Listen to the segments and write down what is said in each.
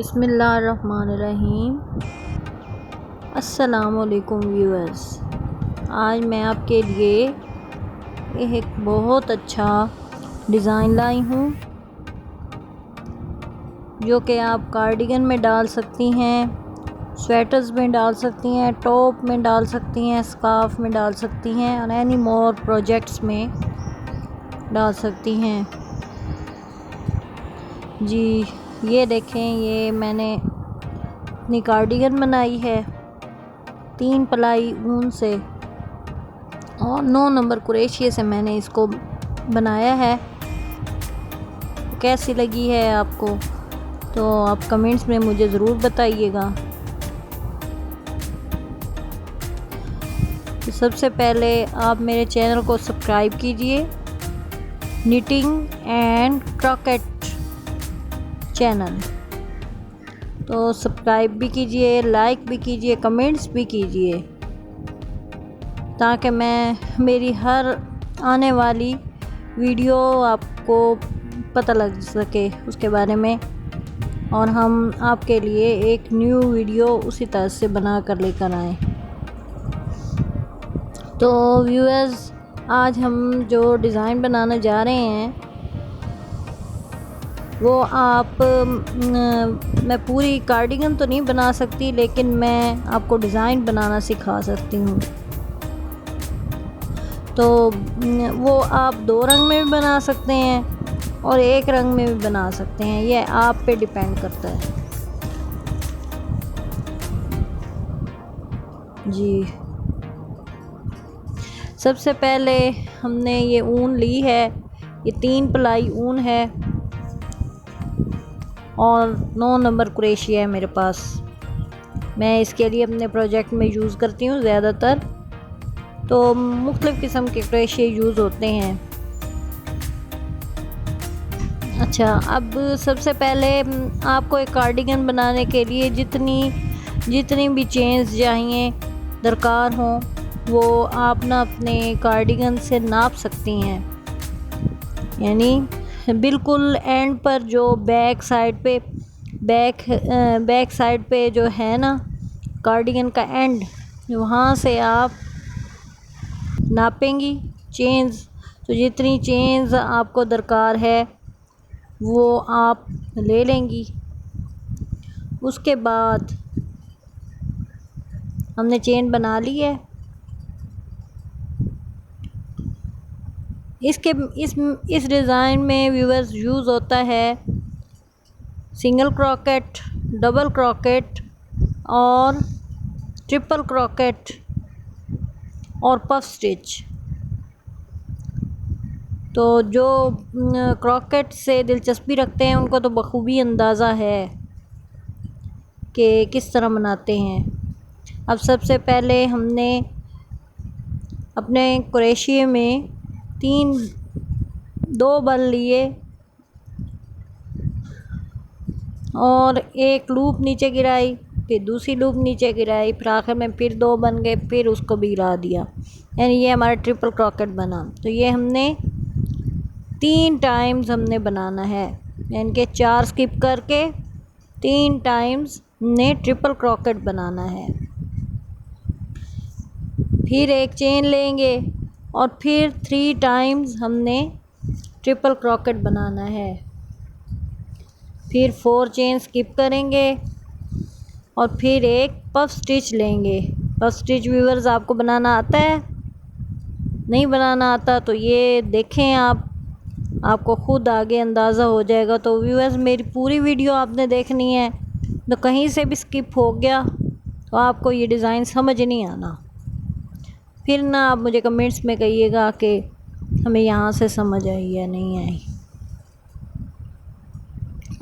बिस्मिल्लाहिर्रहमानिर्रहीम। अस्सलामुअलैकुम व्यूअर्स। आज मैं आपके लिए एक बहुत अच्छा डिज़ाइन लाई हूँ जो कि आप कार्डिगन में डाल सकती हैं, स्वेटर्स में डाल सकती हैं, टॉप में डाल सकती हैं, स्कार्फ में डाल सकती हैं और एनी मोर प्रोजेक्ट्स में डाल सकती हैं। जी ये देखें, ये मैंने अपनी कार्डिगन बनाई है 3 प्लाई ऊन से और 9 नंबर कुरेशिये से मैंने इसको बनाया है। कैसी लगी है आपको तो आप कमेंट्स में मुझे ज़रूर बताइएगा। तो सबसे पहले आप मेरे चैनल को सब्सक्राइब कीजिए, निटिंग एंड क्रॉकेट चैनल। तो सब्सक्राइब भी कीजिए, लाइक भी कीजिए, कमेंट्स भी कीजिए ताकि मेरी हर आने वाली वीडियो आपको पता लग सके उसके बारे में और हम आपके लिए एक न्यू वीडियो उसी तरह से बना कर लेकर आएँ। तो व्यूअर्स, आज हम जो डिज़ाइन बनाने जा रहे हैं वो मैं पूरी कार्डिगन तो नहीं बना सकती, लेकिन मैं आपको डिज़ाइन बनाना सिखा सकती हूँ। तो वो आप 2 रंग में भी बना सकते हैं और 1 रंग में भी बना सकते हैं, ये आप पे डिपेंड करता है। जी सबसे पहले हमने ये ऊन ली है, ये 3 प्लाई ऊन है और 9 नंबर कुरेशिया है मेरे पास। मैं इसके लिए अपने प्रोजेक्ट में यूज़ करती हूँ ज़्यादातर, तो मुख्तलिफ़ किस्म के कुरेशिये यूज़ होते हैं। अच्छा, अब सबसे पहले आपको एक कार्डिगन बनाने के लिए जितनी भी चेन्स चाहिए दरकार हों वो आप ना अपने कार्डिगन से नाप सकती हैं। यानी बिल्कुल एंड पर जो बैक साइड पे जो है ना कार्डिगन का एंड, वहाँ से आप नापेंगी चेन्स। तो जितनी चेन्स आपको दरकार है वो आप ले लेंगी। उसके बाद हमने चेन बना ली है। इस डिज़ाइन में व्यूअर्स यूज़ होता है सिंगल क्रॉकेट, डबल क्रॉकेट और ट्रिपल क्रॉकेट और पफ स्टिच। तो जो क्रॉकेट से दिलचस्पी रखते हैं उनको तो बखूबी अंदाज़ा है कि किस तरह बनाते हैं। अब सबसे पहले हमने अपने कुरेशिये में 2 बल लिए और एक लूप नीचे गिराई, फिर दूसरी लूप नीचे गिराई, फिर आखिर में फिर 2 बन गए, फिर उसको भी गिरा दिया। यानी ये हमारा ट्रिपल क्रॉकेट बना। तो ये हमने 3 टाइम्स हमने बनाना है, यानी कि 4 स्किप करके 3 टाइम्स ने ट्रिपल क्रॉकेट बनाना है। फिर एक चेन लेंगे और फिर 3 टाइम्स हमने ट्रिपल क्रॉकेट बनाना है। फिर 4 चेन स्किप करेंगे और फिर एक पफ स्टिच लेंगे। पफ स्टिच व्यूअर्स आपको बनाना आता है? नहीं बनाना आता तो ये देखें, आपको ख़ुद आगे अंदाज़ा हो जाएगा। तो व्यूअर्स, मेरी पूरी वीडियो आपने देखनी है, तो कहीं से भी स्किप हो गया तो आपको ये डिज़ाइन समझ नहीं आना। फिर ना आप मुझे कमेंट्स में कहिएगा कि हमें यहाँ से समझ आई या नहीं आई।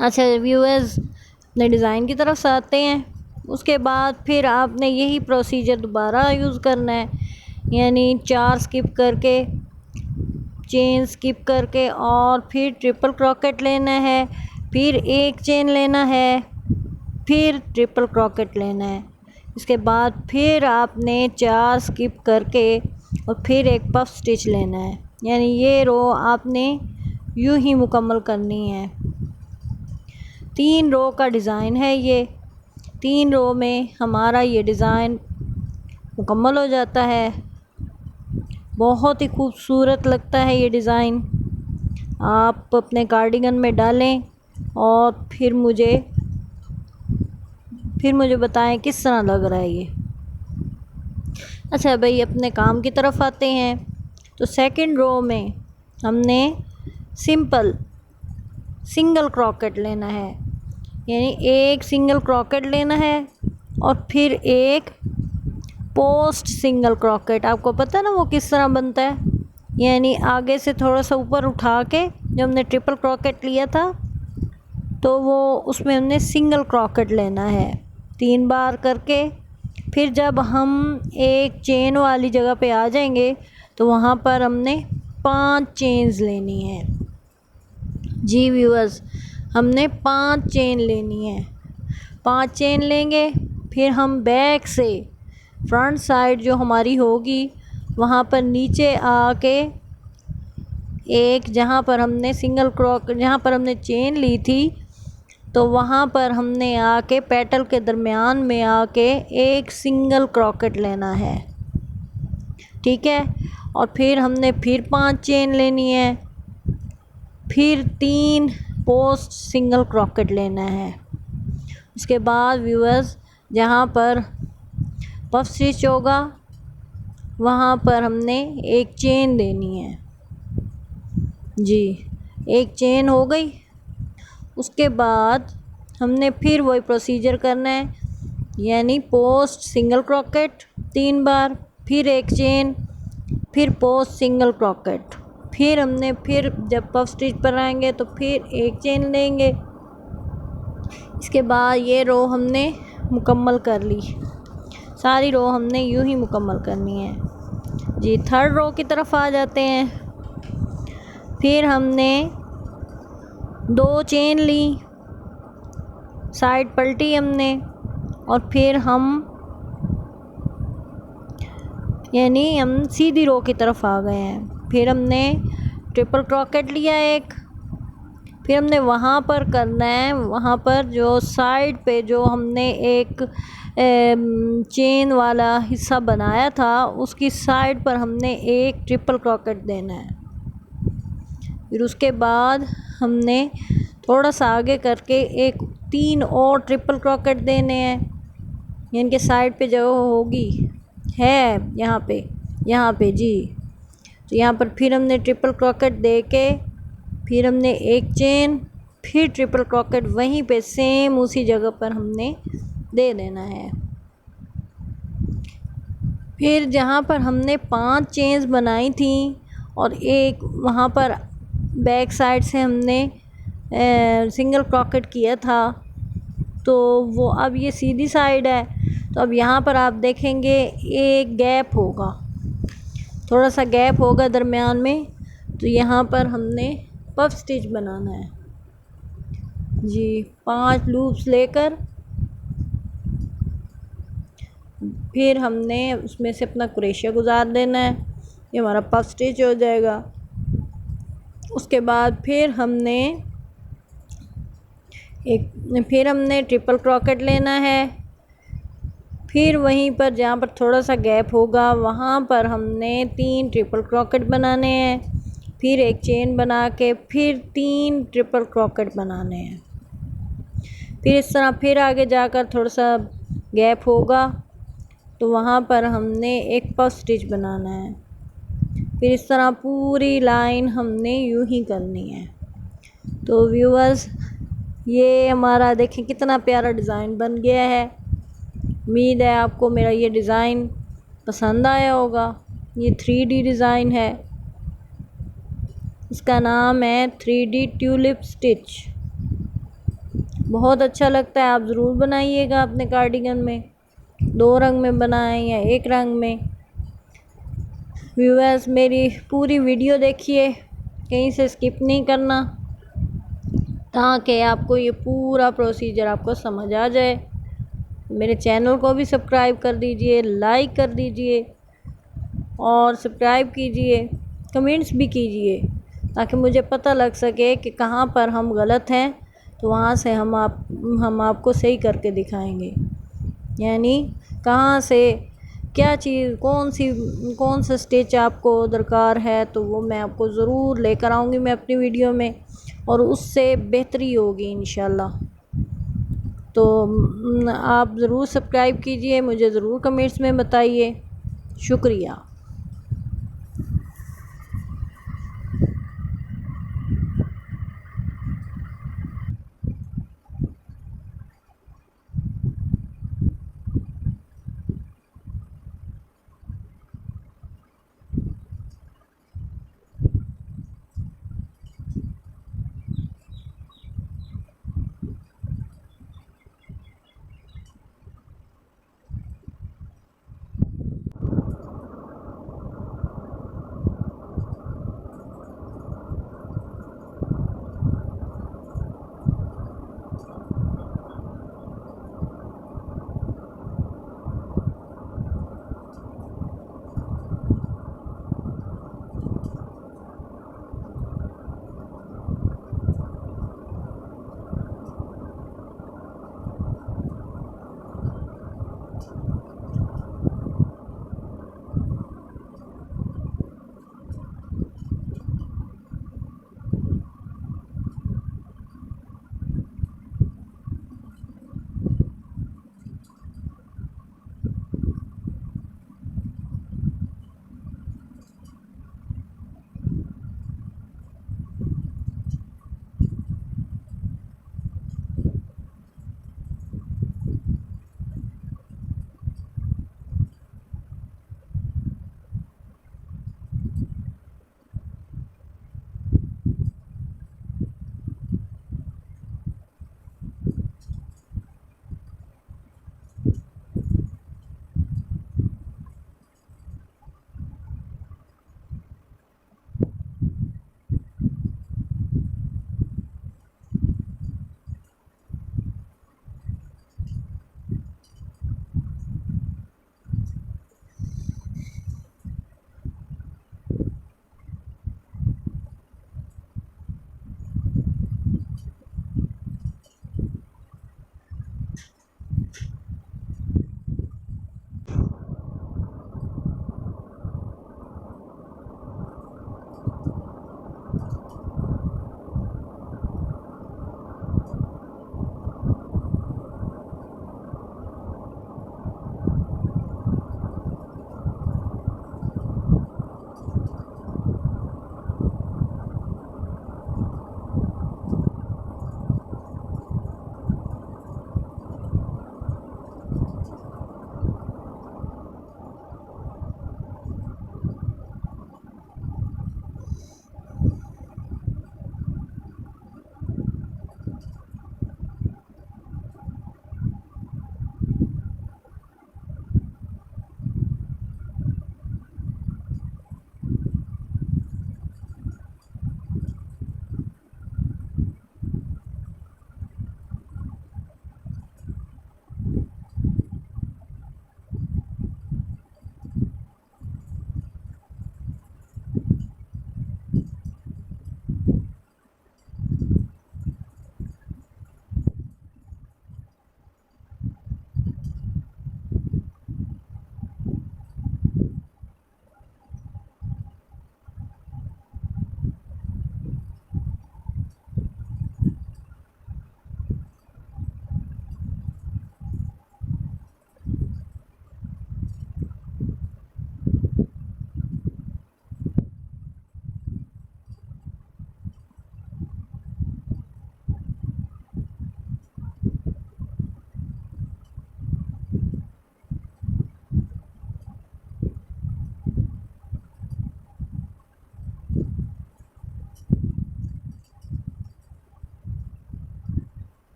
अच्छा व्यूअर्स, अपने डिज़ाइन की तरफ से आते हैं। उसके बाद फिर आपने यही प्रोसीजर दोबारा यूज़ करना है, यानी 4 स्किप करके, चेन स्किप करके और फिर ट्रिपल क्रॉकेट लेना है, फिर एक चेन लेना है, फिर ट्रिपल क्रॉकेट लेना है। इसके बाद फिर आपने 4 स्किप करके और फिर एक पफ स्टिच लेना है। यानी ये रो आपने यूँ ही मुकम्मल करनी है। 3 रो का डिज़ाइन है ये। 3 रो में हमारा ये डिज़ाइन मुकम्मल हो जाता है। बहुत ही खूबसूरत लगता है ये डिज़ाइन। आप अपने कार्डिगन में डालें और फिर मुझे बताएं किस तरह लग रहा है ये। अच्छा भाई, अपने काम की तरफ आते हैं। तो सेकंड रो में हमने सिंगल क्रॉकेट लेना है, यानी एक सिंगल क्रॉकेट लेना है और फिर एक पोस्ट सिंगल क्रॉकेट। आपको पता है ना वो किस तरह बनता है, यानी आगे से थोड़ा सा ऊपर उठा के जब हमने ट्रिपल क्रॉकेट लिया था तो वो उसमें हमने सिंगल क्रॉकेट लेना है 3 बार करके। फिर जब हम एक चेन वाली जगह पे आ जाएंगे तो वहाँ पर हमने 5 चेन्स लेनी है। जी व्यूअर्स, हमने 5 चेन लेनी है। 5 चेन लेंगे, फिर हम बैक से फ्रंट साइड जो हमारी होगी वहाँ पर नीचे आके एक जहाँ पर हमने जहाँ पर हमने चेन ली थी तो वहाँ पर हमने आके पेटल के दरमियान में आके एक सिंगल क्रॉकेट लेना है, ठीक है। और फिर हमने फिर 5 चेन लेनी है, फिर 3 पोस्ट सिंगल क्रॉकेट लेना है। उसके बाद व्यूअर्स, जहाँ पर पफ स्टिच होगा वहाँ पर हमने एक चेन लेनी है। जी, एक चेन हो गई। उसके बाद हमने फिर वही प्रोसीजर करना है, यानी पोस्ट सिंगल क्रॉकेट 3 बार, फिर एक चेन, फिर पोस्ट सिंगल क्रॉकेट। फिर जब पफ स्टिच पर आएंगे तो फिर एक चेन लेंगे। इसके बाद ये रो हमने मुकम्मल कर ली। सारी रो हमने यूं ही मुकम्मल करनी है। जी, थर्ड रो की तरफ आ जाते हैं। फिर हमने 2 चेन ली, साइड पलटी हमने, और फिर हम सीधी रो की तरफ आ गए हैं। फिर हमने ट्रिपल क्रॉकेट लिया एक, फिर हमने वहाँ पर करना है, वहाँ पर जो साइड पे जो हमने एक चेन वाला हिस्सा बनाया था उसकी साइड पर हमने एक ट्रिपल क्रॉकेट देना है। फिर उसके बाद हमने थोड़ा सा आगे करके 3 और ट्रिपल क्रॉकेट देने हैं। इनके साइड पे जो होगी है यहाँ पे जी। तो यहाँ पर फिर हमने ट्रिपल क्रॉकेट दे के फिर हमने एक चेन, फिर ट्रिपल क्रॉकेट वहीं पे सेम उसी जगह पर हमने दे देना है। फिर जहाँ पर हमने 5 चेन्स बनाई थी और एक वहाँ पर बैक साइड से हमने सिंगल क्रॉकेट किया था, तो वो अब ये सीधी साइड है। तो अब यहाँ पर आप देखेंगे एक गैप होगा, थोड़ा सा गैप होगा दरमियान में, तो यहाँ पर हमने पफ स्टिच बनाना है। जी, 5 लूप्स लेकर फिर हमने उसमें से अपना क्रोशिया गुजार देना है। ये हमारा पफ स्टिच हो जाएगा। उसके बाद फिर हमने ट्रिपल क्रॉकेट लेना है। फिर वहीं पर जहाँ पर थोड़ा सा गैप होगा वहाँ पर हमने 3 ट्रिपल क्रॉकेट बनाने हैं, फिर एक चेन बना के फिर 3 ट्रिपल क्रॉकेट बनाने हैं। फिर इस तरह फिर आगे जाकर थोड़ा सा गैप होगा तो वहाँ पर हमने एक पफ स्टिच बनाना है। फिर इस तरह पूरी लाइन हमने यूं ही करनी है। तो व्यूअर्स, ये हमारा देखें कितना प्यारा डिज़ाइन बन गया है। उम्मीद है आपको मेरा ये डिज़ाइन पसंद आया होगा। ये 3D डिज़ाइन है, इसका नाम है 3D ट्यूलिप स्टिच। बहुत अच्छा लगता है, आप ज़रूर बनाइएगा अपने कार्डिगन में। 2 रंग में बनाएं या 1 रंग में। व्यूअर्स, मेरी पूरी वीडियो देखिए, कहीं से स्किप नहीं करना, ताकि आपको ये पूरा प्रोसीजर आपको समझ आ जाए। मेरे चैनल को भी सब्सक्राइब कर दीजिए, लाइक कर दीजिए और सब्सक्राइब कीजिए, कमेंट्स भी कीजिए, ताकि मुझे पता लग सके कि कहाँ पर हम गलत हैं तो वहाँ से हम आपको सही करके दिखाएंगे, यानी कहाँ से क्या चीज़ कौन सा स्टिच आपको दरकार है, तो वो मैं आपको ज़रूर लेकर आऊँगी मैं अपनी वीडियो में, और उससे बेहतरी होगी इंशाल्लाह। तो आप ज़रूर सब्सक्राइब कीजिए, मुझे ज़रूर कमेंट्स में बताइए। शुक्रिया।